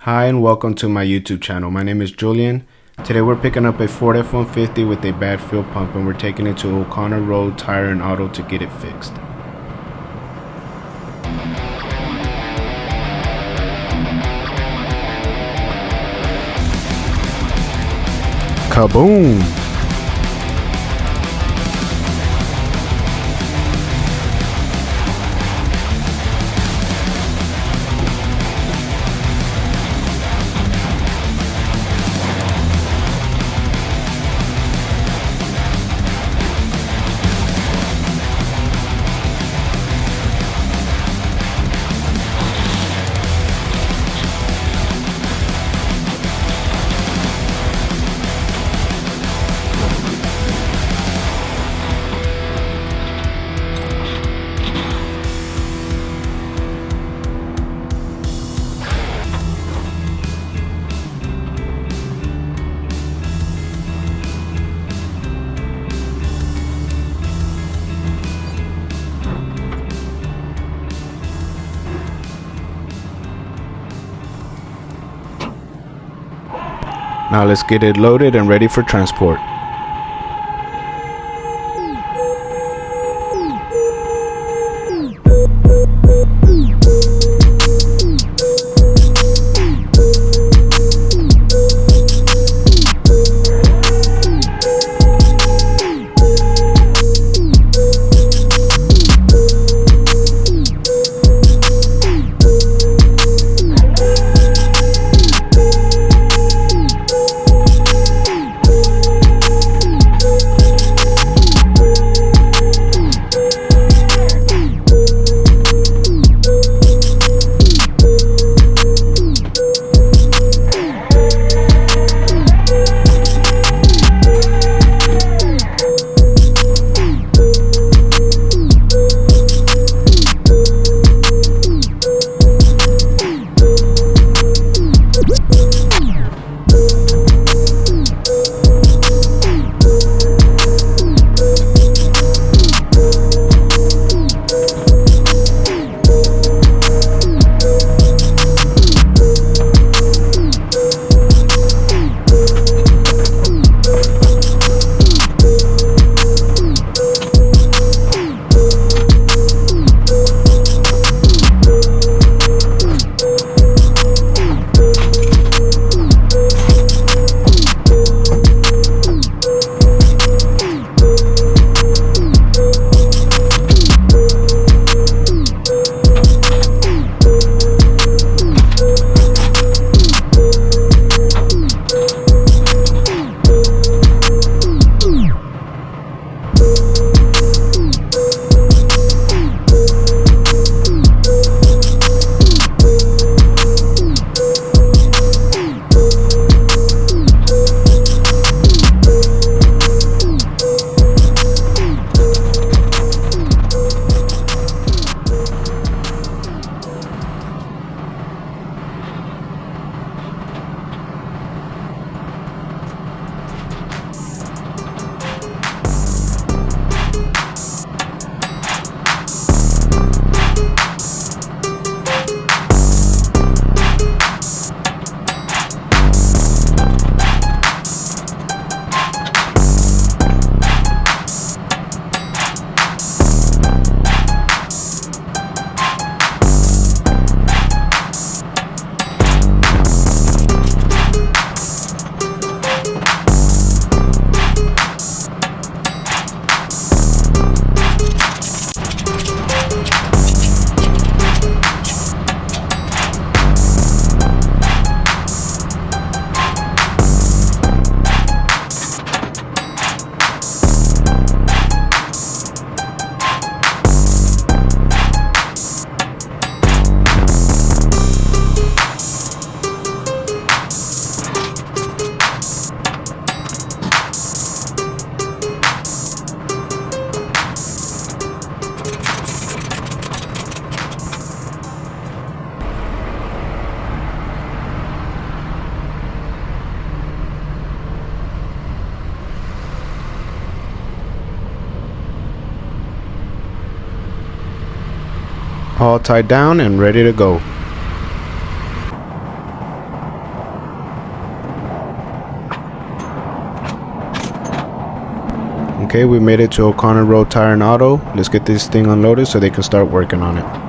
Hi and welcome to my YouTube channel. My name is Julian. Today we're picking up a Ford F-150 with a bad fuel pump and we're taking it to O'Connor Road Tire and Auto to get it fixed. Kaboom! Now let's get it loaded and ready for transport. All tied down and ready to go. Okay, we made it to O'Connor Road Tire and Auto. Let's get this thing unloaded so they can start working on it.